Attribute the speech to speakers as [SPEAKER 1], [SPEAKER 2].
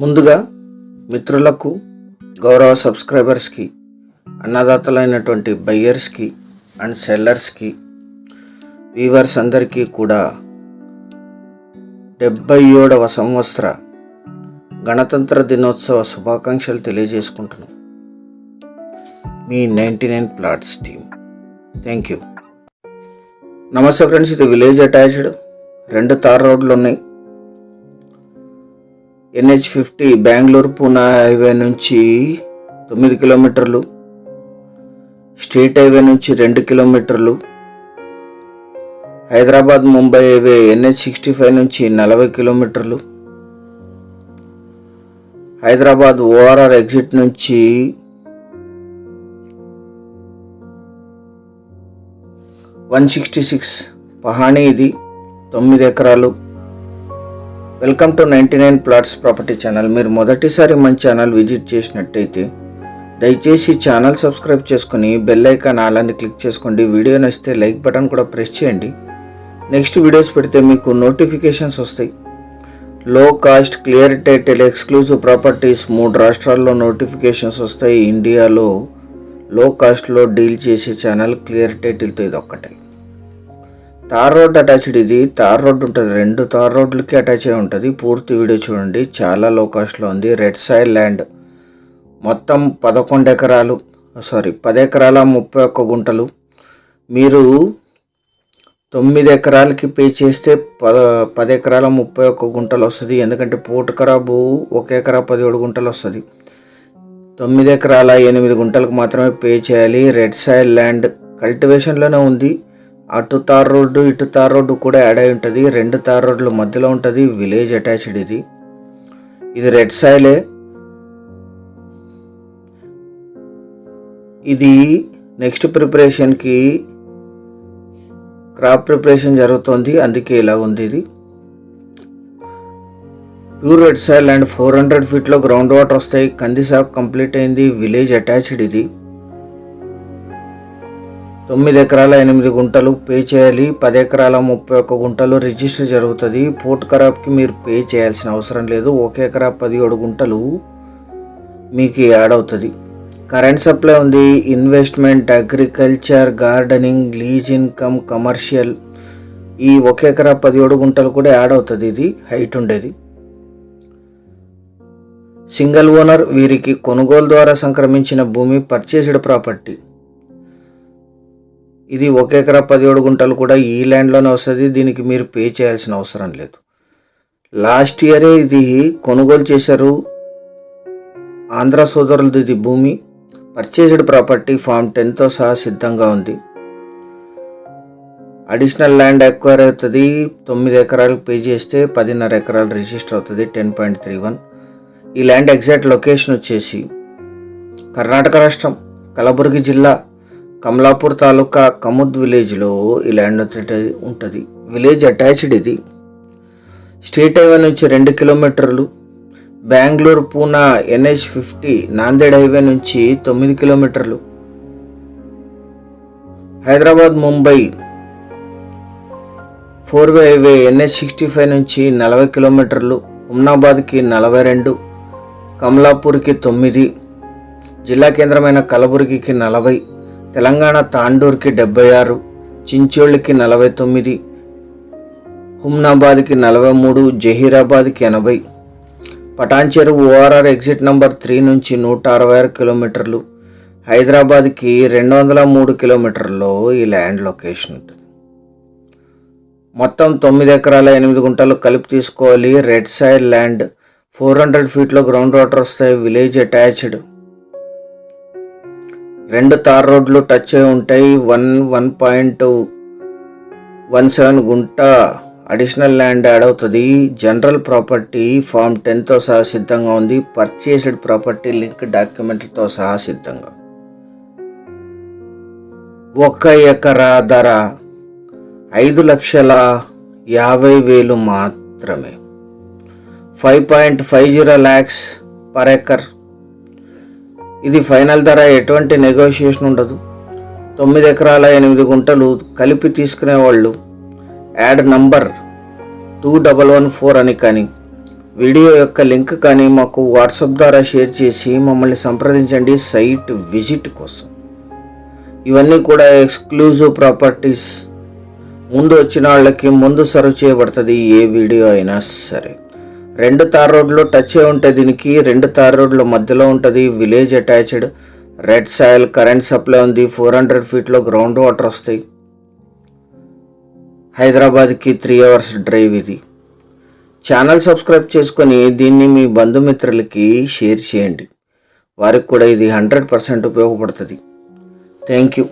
[SPEAKER 1] ముందుగా మిత్రులకు, గౌరవ సబ్స్క్రైబర్స్కి, అన్నదాతలైనటువంటి బయ్యర్స్కి అండ్ సెల్లర్స్కి, వీవర్స్ అందరికీ కూడా 77వ సంవత్సర గణతంత్ర దినోత్సవ శుభాకాంక్షలు తెలియజేసుకుంటున్నాం. మీ 99 ప్లాట్స్ టీమ్. Thank you. నమస్తే ఫ్రెండ్స్, ఇది విలేజ్ అటాచ్డ్ 2 తార్ రోడ్లు ఉన్నాయి. NH50 బెంగళూరు పూనా హైవే నుంచి 9 కిలోమీటర్లు, స్టేట్ హైవే నుంచి 2 కిలోమీటర్లు, హైదరాబాద్ ముంబై హైవే NH65 నుంచి 40 కిలోమీటర్లు, హైదరాబాద్ ORR ఎగ్జిట్ నుంచి 166 పహాణి, ఇది 9 ఎకరాలు. Welcome to 99 plots property channel. మీరు మొదటిసారి మన ఛానల్ విజిట్ చేసినట్టయితే దయచేసి ఛానల్ సబ్స్క్రైబ్ చేసుకుని బెల్ ఐకాన్ ఆల్ క్లిక్ చేసుకోండి. వీడియో నచ్చితే లైక్ బటన్ కూడా ప్రెస్ చేయండి. నెక్స్ట్ వీడియోస్ పెడితే మీకు నోటిఫికేషన్స్ వస్తాయి. లో cost, clear title, exclusive properties 3 రాష్ట్రాల్లో నోటిఫికేషన్స్ వస్తాయి. ఇండియాలో లో కాస్ట్లో డీల్ చేసే ఛానల్ క్లియర్ టైటిల్తో ఇది ఒక్కటే. తార్ రోడ్ అటాచ్డ్, ఇది తార్ రోడ్ ఉంటుంది, 2 తార్ రోడ్లకి అటాచ్ అయి ఉంటుంది. పూర్తి వీడియో చూడండి, చాలా లో కాస్ట్లో ఉంది. రెడ్ సాయిల్ ల్యాండ్, మొత్తం 10 ఎకరాల 31 గుంటలు. మీరు 9 ఎకరాలకి పే చేస్తే 10 ఎకరాల 31 గుంటలు వస్తుంది. ఎందుకంటే పోటు ఖరాబు 1 ఎకరా 17 గుంటలు వస్తుంది. 9 ఎకరాల 8 గుంటలకు మాత్రమే పే చేయాలి. రెడ్ సాయిల్ ల్యాండ్ కల్టివేషన్లోనే ఉంది. అటు తార్ రోడ్డు ఇటు తార్ రోడ్డు కూడా యాడ్ అయి ఉంటుంది. 2 తార్ రోడ్ల మధ్యలో ఉంటుంది. విలేజ్ అటాచ్డ్, ఇది రెడ్ సాయిలే. ఇది నెక్స్ట్ ప్రిపరేషన్కి క్రాప్ ప్రిపరేషన్ జరుగుతుంది, అందుకే ఇలా ఉంది. ఇది ప్యూర్ రెడ్ సాయిల్ అండ్ 400 ఫీట్లో గ్రౌండ్ వాటర్ వస్తాయి. కంది సాగు కంప్లీట్ అయింది. విలేజ్ అటాచ్డ్, ఇది 9 ఎకరాల 8 గుంటలు పే చేయాలి. 10 ఎకరాల 31 గుంటలు రిజిస్టర్ జరుగుతుంది. పోర్ట్ ఖరాబ్కి మీరు పే చేయాల్సిన అవసరం లేదు. 1 ఎకరా 17 గుంటలు మీకు యాడ్ అవుతుంది. కరెంట్ సప్లై ఉంది. Investment, agriculture, gardening, lease income, commercial, ఈ 1 ఎకరా 17 గుంటలు కూడా యాడ్ అవుతుంది. ఇది హైట్ ఉండేది. సింగిల్ ఓనర్, వీరికి కొనుగోలు ద్వారా సంక్రమించిన భూమి, పర్చేస్డ్ ప్రాపర్టీ. ఇది 1 ఎకరా 17 గుంటలు కూడా ఈ ల్యాండ్లోనే వస్తుంది. దీనికి మీరు పే చేయాల్సిన అవసరం లేదు. లాస్ట్ ఇయరే ఇది కొనుగోలు చేశారు ఆంధ్ర సోదరులది. ఇది భూమి పర్చేస్డ్ ప్రాపర్టీ, ఫామ్ 10తో సహా సిద్ధంగా ఉంది. అడిషనల్ ల్యాండ్ ఎక్వైర్ అవుతుంది. 9 ఎకరాలకు పే చేస్తే 10.5 ఎకరాలు రిజిస్టర్ అవుతుంది. 10.31. ఈ ల్యాండ్ ఎగ్జాక్ట్ లొకేషన్ వచ్చేసి కర్ణాటక రాష్ట్రం, కలబుర్గి జిల్లా, కమలాపూర్ తాలూకా, కముద్ విలేజ్లో ఈ ల్యాండ్ ఉంటుంది. విలేజ్ అటాచ్డ్, ఇది స్టేట్ హైవే నుంచి 2 కిలోమీటర్లు, బెంగళూరు పూనా NH50 నాందేడ్ హైవే నుంచి 9 కిలోమీటర్లు, హైదరాబాద్ ముంబై 4వే హైవే NH65 నుంచి 40 కిలోమీటర్లు, హుమ్నాబాద్కి 42, కమలాపూర్కి 9, జిల్లా కేంద్రమైన కలబుర్గికి 40, తెలంగాణ తాండూర్కి 76, చించోళ్ళకి 49, హుమ్నాబాద్కి 43, జహీరాబాద్కి 80, పటాన్చెరు ORR ఎగ్జిట్ నంబర్ 3 నుంచి 166 కిలోమీటర్లు, హైదరాబాద్కి 203 కిలోమీటర్లో ఈ ల్యాండ్ లొకేషన్ ఉంటుంది. మొత్తం 9 ఎకరాల 8 గుంటలు కలిపి తీసుకోవాలి. రెడ్ సాయిల్ ల్యాండ్, 400 ఫీట్లో గ్రౌండ్ వాటర్ వస్తాయి. విలేజ్ అటాచ్డ్, 2 తార్ రోడ్లు టచ్ అయి ఉంటాయి. 1.17 గుంట అడిషనల్ ల్యాండ్ యాడ్ అవుతుంది. జనరల్ ప్రాపర్టీ, ఫామ్ 10తో సహా సిద్ధంగా ఉంది. పర్చేస్డ్ ప్రాపర్టీ లింక్ డాక్యుమెంట్లతో సహా సిద్ధంగా. 1 ఎకరా ధర 5,50,000 మాత్రమే. 5.50 lakhs పర్ ఎకర్. ఇది ఫైనల్ ధర, ఎటువంటి నెగోషియేషన్ ఉండదు. 9 ఎకరాల 8 గుంటలు కలిపి తీసుకునే వాళ్ళు యాడ్ నంబర్ 2114 అని కానీ వీడియో యొక్క లింక్ కానీ మాకు వాట్సాప్ ద్వారా షేర్ చేసి మమ్మల్ని సంప్రదించండి సైట్ విజిట్ కోసం. ఇవన్నీ కూడా ఎక్స్క్లూజివ్ ప్రాపర్టీస్. ముందు వచ్చిన వాళ్ళకి ముందు సర్వ్ చేయబడుతుంది ఏ వీడియో అయినా సరే. 2 తార్ రోడ్లు టచ్ అయి ఉంటాయి. దీనికి 2 తార్ రోడ్ల మధ్యలో ఉంటుంది. Village attached, red soil, current supply ఉంది. 400 ఫీట్లో గ్రౌండ్ వాటర్ వస్తాయి. హైదరాబాద్కి 3 అవర్స్ డ్రైవ్. ఇది ఛానల్ సబ్స్క్రైబ్ చేసుకొని దీన్ని మీ బంధుమిత్రులకి షేర్ చేయండి. వారికి కూడా ఇది 100% ఉపయోగపడుతుంది. Thank you.